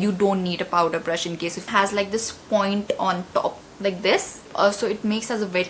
you don't need a powder brush in case it has like this point on top like this. So it makes as a very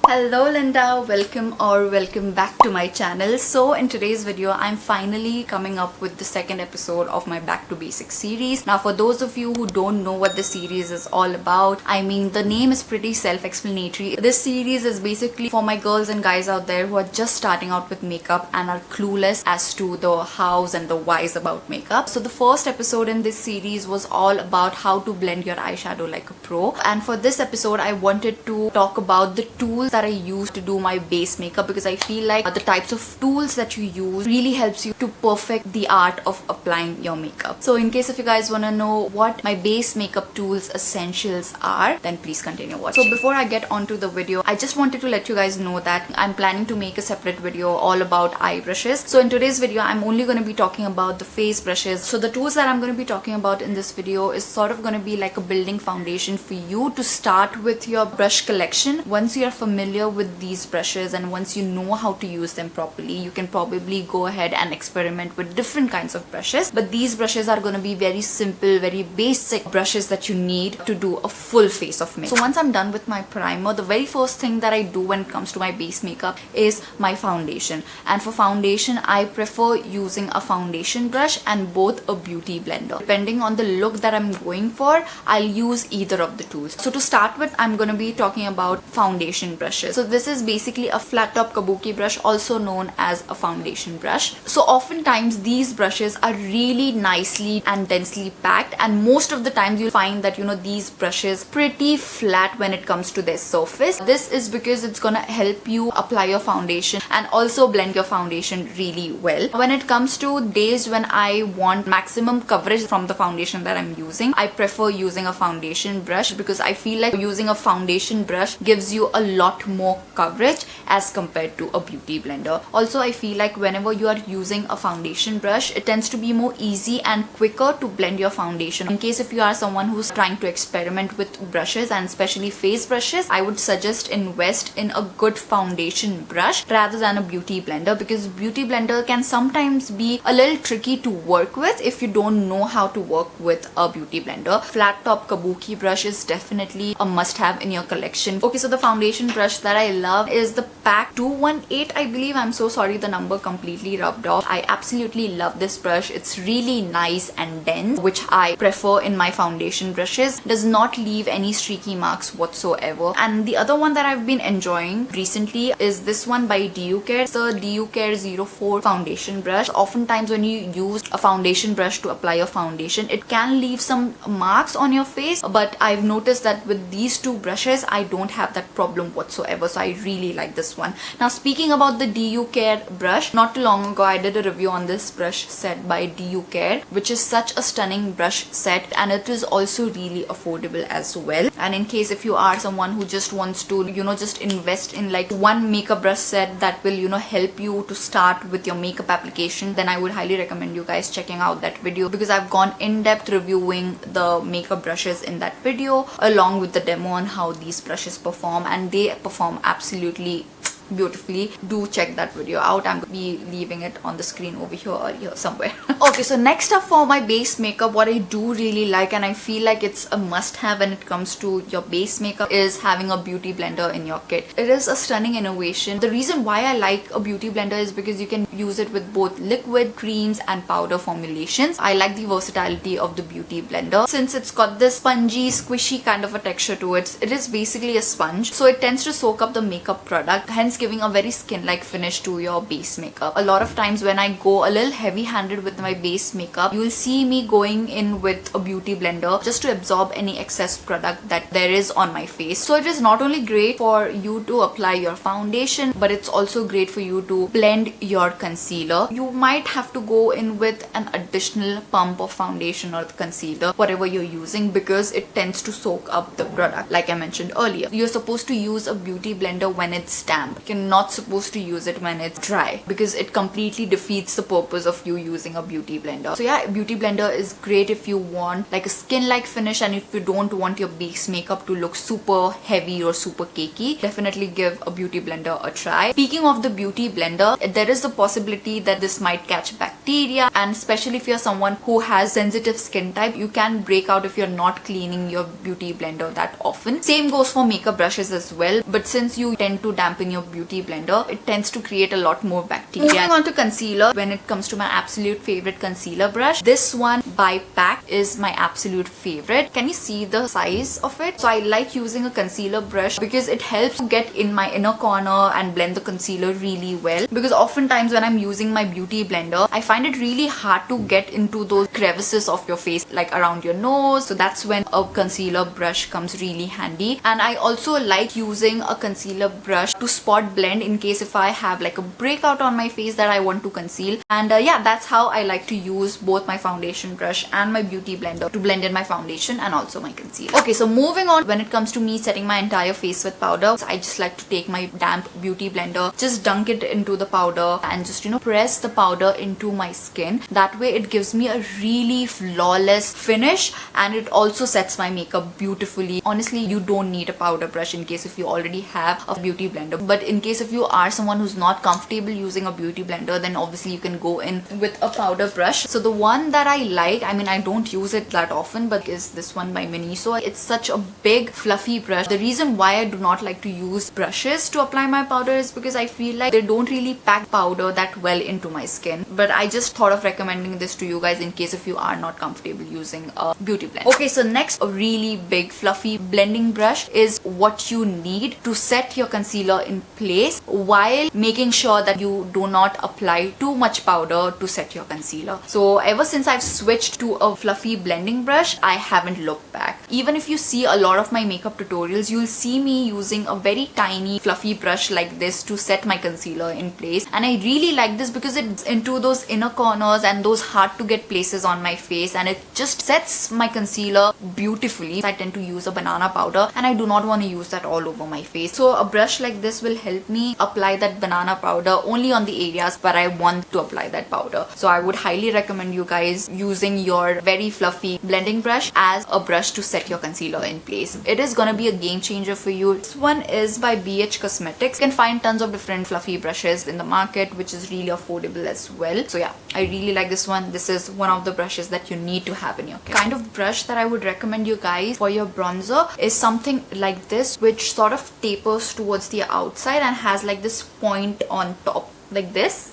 Hello Linda, welcome back to my channel. So in today's video I'm finally coming up with the second episode of my Back to Basics series. Now for those of you who don't know what the series is all about, I mean the name is pretty self-explanatory. This series is basically for my girls and guys out there who are just starting out with makeup and are clueless as to the hows and the whys about makeup. So the first episode in this series was all about how to blend your eyeshadow like a pro, and for this episode I wanted to talk about the tools that I use to do my base makeup, because I feel like the types of tools that you use really helps you to perfect the art of applying your makeup. So in case if you guys want to know what my base makeup tools essentials are, then please continue watching. So before I get onto the video, I just wanted to let you guys know that I'm planning to make a separate video all about eye brushes. So in today's video I'm only going to be talking about the face brushes. So the tools that I'm going to be talking about in this video is sort of going to be like a building foundation for you to start with your brush collection. Once you are familiar with these brushes and once you know how to use them properly, you can probably go ahead and experiment with different kinds of brushes. But these brushes are going to be very simple, very basic brushes that you need to do a full face of makeup. So once I'm done with my primer, the very first thing that I do when it comes to my base makeup is my foundation. And for foundation, I prefer using a foundation brush and both a beauty blender. Depending on the look that I'm going for, I'll use either of the tools. So to start with, I'm going to be talking about foundation brushes. So this is basically a flat top kabuki brush, also known as a foundation brush. So oftentimes these brushes are really nicely and densely packed, and most of the times you'll find that these brushes pretty flat when it comes to their surface. This is because it's gonna help you apply your foundation and also blend your foundation really well. When it comes to days when I want maximum coverage from the foundation that I'm using, I prefer using a foundation brush because I feel like using a foundation brush gives you a lot more coverage as compared to a beauty blender. Also, I feel like whenever you are using a foundation brush, it tends to be more easy and quicker to blend your foundation. In case if you are someone who's trying to experiment with brushes and especially face brushes, I would suggest invest in a good foundation brush rather than a beauty blender, because beauty blender can sometimes be a little tricky to work with if you don't know how to work with a beauty blender. Flat top kabuki brush is definitely a must have in your collection. Okay, so the foundation brush that I love is the Pack 218, I believe. I'm so sorry, the number completely rubbed off. I absolutely love this brush. It's really nice and dense, which I prefer in my foundation brushes. Does not leave any streaky marks whatsoever. And the other one that I've been enjoying recently is this one by DU Care. It's the DU Care 04 foundation brush. Oftentimes when you use a foundation brush to apply your foundation, it can leave some marks on your face, but I've noticed that with these two brushes I don't have that problem whatsoever. So I really like this one. Now speaking about the DU Care brush, not too long ago I did a review on this brush set by DU Care, which is such a stunning brush set, and it is also really affordable as well. And in case if you are someone who just wants to just invest in like one makeup brush set that will help you to start with your makeup application, then I would highly recommend you guys checking out that video, because I've gone in-depth reviewing the makeup brushes in that video along with the demo on how these brushes perform, and they perform absolutely beautifully. Do check that video out. I'm going to be leaving it on the screen over here or here somewhere. Okay, so next up for my base makeup, what I do really like and I feel like it's a must have when it comes to your base makeup is having a beauty blender in your kit. It is a stunning innovation. The reason why I like a beauty blender is because you can use it with both liquid, creams and powder formulations. I like the versatility of the beauty blender. Since it's got this spongy, squishy kind of a texture to it, it is basically a sponge, so it tends to soak up the makeup product, hence giving a very skin-like finish to your base makeup. A lot of times when I go a little heavy-handed with my base makeup, you will see me going in with a beauty blender just to absorb any excess product that there is on my face. So it is not only great for you to apply your foundation, but it's also great for you to blend your concealer. You might have to go in with an additional pump of foundation or concealer, whatever you're using, because it tends to soak up the product. Like I mentioned earlier, you're supposed to use a beauty blender when it's damp. You're not supposed to use it when it's dry, because it completely defeats the purpose of you using a beauty blender. So yeah, beauty blender is great if you want like a skin-like finish, and if you don't want your base makeup to look super heavy or super cakey, definitely give a beauty blender a try. Speaking of the beauty blender, there is the possibility possibility that this might catch bacteria, and especially if you're someone who has sensitive skin type, you can break out if you're not cleaning your beauty blender that often. Same goes for makeup brushes as well, but since you tend to dampen your beauty blender, it tends to create a lot more bacteria. Moving on to concealer, when it comes to my absolute favorite concealer brush, this one by PAC is my absolute favorite. Can you see the size of it? So I like using a concealer brush because it helps get in my inner corner and blend the concealer really well, because oftentimes when I'm using my beauty blender, I find it really hard to get into those crevices of your face, like around your nose. So that's when a concealer brush comes really handy. And I also like using a concealer brush to spot blend in case if I have like a breakout on my face that I want to conceal. And yeah, that's how I like to use both my foundation brush and my beauty blender to blend in my foundation and also my concealer. Okay, so moving on, when it comes to me setting my entire face with powder, so I just like to take my damp beauty blender, just dunk it into the powder and just, you know, press the powder into my skin. That way it gives me a really flawless finish, and it also sets my makeup beautifully. Honestly, you don't need a powder brush in case if you already have a beauty blender, but in case if you are someone who's not comfortable using a beauty blender, then obviously you can go in with a powder brush. So the one that I like, I mean, I don't use it that often, but is this one by Miniso. It's such a big fluffy brush. The reason why I do not like to use brushes to apply my powder is because I feel like they don't really pack powder that well into my skin. But I just thought of recommending this to you guys in case if you are not comfortable using a beauty blender. Okay, so next, a really big fluffy blending brush is what you need to set your concealer in place while making sure that you do not apply too much powder to set your concealer. So ever since I've switched to a fluffy blending brush, I haven't looked back. Even if you see a lot of my makeup tutorials, you'll see me using a very tiny fluffy brush like this to set my concealer in place. And I really like this because it's into those inner corners and those hard to get places on my face, and it just sets my concealer beautifully. I tend to use a banana powder and I do not want to use that all over my face. So a brush like this will help me apply that banana powder only on the areas where I want to apply that powder. So I would highly recommend you guys using your very fluffy blending brush as a brush to set your concealer in place. It is gonna be a game changer for you. This one is by BH Cosmetics. You can find tons of different fluffy brushes in the market, which is really affordable as well. So yeah, I really like this one. This is one of the brushes that you need to have in your kit. Kind of brush that I would recommend you guys for your bronzer is something like this, which sort of tapers towards the outside and has like this point on top like this.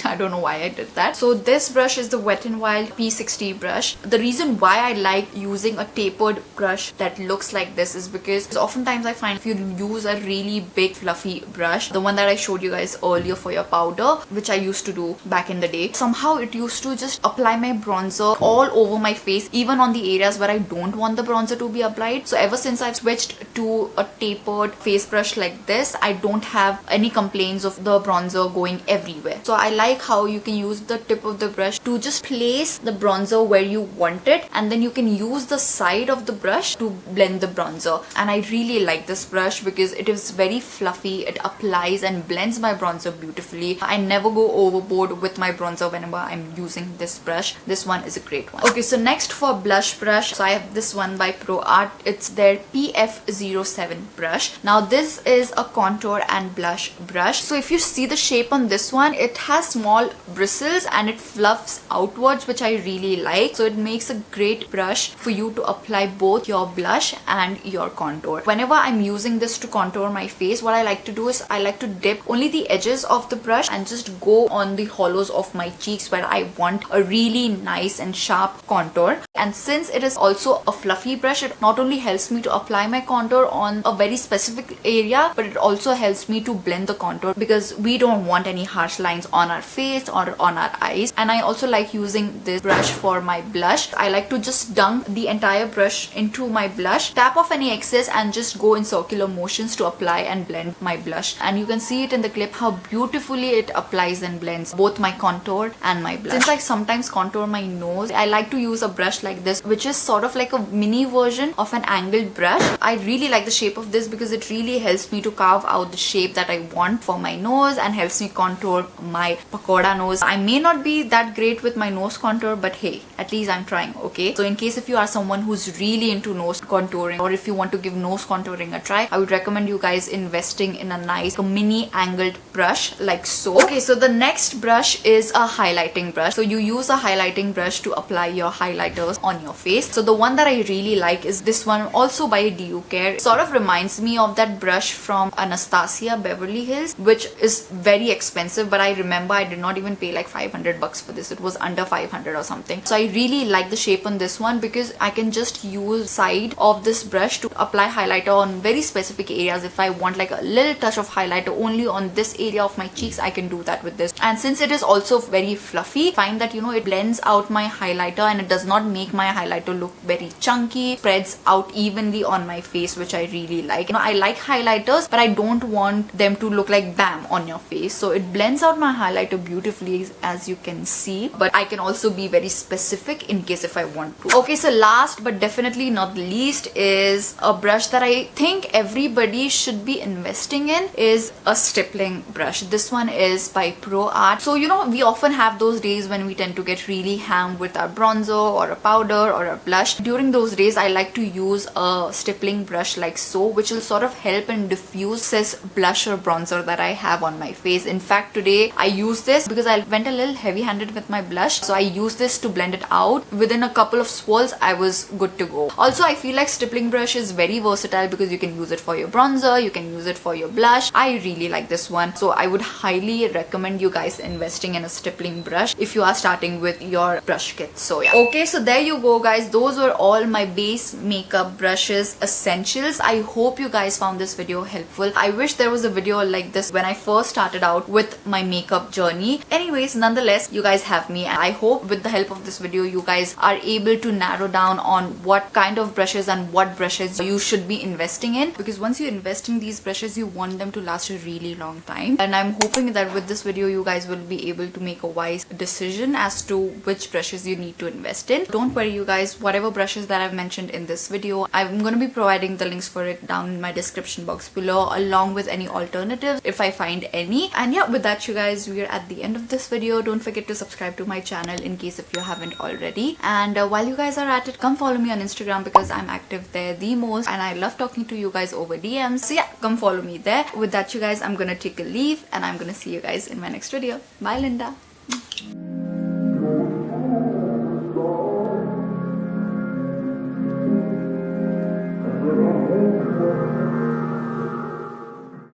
I don't know why I did that. So this brush is the Wet n Wild P60 brush. The reason why I like using a tapered brush that looks like this is because oftentimes I find if you use a really big fluffy brush, the one that I showed you guys earlier for your powder, which I used to do back in the day, somehow it used to just apply my bronzer all over my face, even on the areas where I don't want the bronzer to be applied. So ever since I've switched to a tapered face brush like this, I don't have any complaints of the bronzer going everywhere. So I like how you can use the tip of the brush to just place the bronzer where you want it, and then you can use the side of the brush to blend the bronzer. And I really like this brush because it is very fluffy. It applies and blends my bronzer beautifully. I never go overboard with my bronzer whenever I'm using this brush. This one is a great one. Okay, so next for blush brush, so I have this one by Pro Art. It's their Pf07 brush. Now this is a contour and blush brush. So if you see the shape on this one, it has small bristles and it fluffs outwards, which I really like. So it makes a great brush for you to apply both your blush and your contour. Whenever I'm using this to contour my face, what I like to do is I like to dip only the edges of the brush and just go on the hollows of my cheeks where I want a really nice and sharp contour. And since it is also a fluffy brush, it not only helps me to apply my contour on a very specific area, but it also helps me to blend the contour because we don't want any harsh lines on our face or on our eyes. And I also like using this brush for my blush. I like to just dunk the entire brush into my blush, tap off any excess and just go in circular motions to apply and blend my blush. And you can see it in the clip how beautifully it applies and blends both my contour and my blush. Since I sometimes contour my nose, I like to use a brush like this, which is sort of like a mini version of an angled brush. I really like the shape of this because it really helps me to carve out the shape that I want for my nose and helps me contour my pakoda nose. I may not be that great with my nose contour, but hey, at least I'm trying, okay? So in case if you are someone who's really into nose contouring, or if you want to give nose contouring a try, I would recommend you guys investing in a nice mini angled brush like so. Okay, so the next brush is a highlighting brush. So you use a highlighting brush to apply your highlighters on your face. So the one that I really like is this one, also by DU Care. It sort of reminds me of that brush from Anastasia Beverly Hills, which is very expensive, but I remember I did not even pay like 500 bucks for this. It was under 500 or something. So I really like the shape on this one because I can just use side of this brush to apply highlighter on very specific areas. If I want like a little touch of highlighter only on this area of my cheeks, I can do that with this. And since it is also very fluffy, I find that, you know, it blends out my highlighter and it does not make my highlighter look very chunky, spreads out evenly on my face, which I really like. You know, I like highlighters, but I don't want them to look like bam on your face. So it blends out my highlighter beautifully, as you can see, but I can also be very specific in case if I want to. Okay, so last but definitely not the least is a brush that I think everybody should be investing in, is a stippling brush. This one is by Pro Art. So, you know, we often have those days when we tend to get really ham with our bronzer or a powder or a blush. During those days, I like to use a stippling brush like so, which will sort of help and diffuse this blush or bronzer that I have on my face. In fact, today I used this because I went a little heavy-handed with my blush, so I used this to blend it out. Within a couple of swirls, I was good to go. Also, I feel like stippling brush is very versatile because you can use it for your bronzer, you can use it for your blush. I really like this one, so I would highly recommend you guys investing in a stippling brush if you are starting with your brush kit. So yeah. Okay, so there you go, guys. Those were all my base makeup brushes essentials. I hope you guys found this video helpful. I wish there was a video like this when I first started out with my makeup journey. Anyways, nonetheless, you guys have me, and I hope with the help of this video you guys are able to narrow down on what kind of brushes and what brushes you should be investing in, because once you invest in these brushes, you want them to last a really long time. And I'm hoping that with this video you guys will be able to make a wise decision as to which brushes you need to invest in. Don't worry, you guys, whatever brushes that I've mentioned in this video, I'm going to be providing the links for it down in my description box below, along with any alternatives if I find any. And yeah, with that, you guys, we are at the end of this video. Don't forget to subscribe to my channel in case if you haven't already. And while you guys are at it, come follow me on Instagram because I'm active there the most, and I love talking to you guys over DMs. So yeah, come follow me there. With that, you guys, I'm gonna take a leave and I'm gonna see you guys in my next video. Bye, Linda.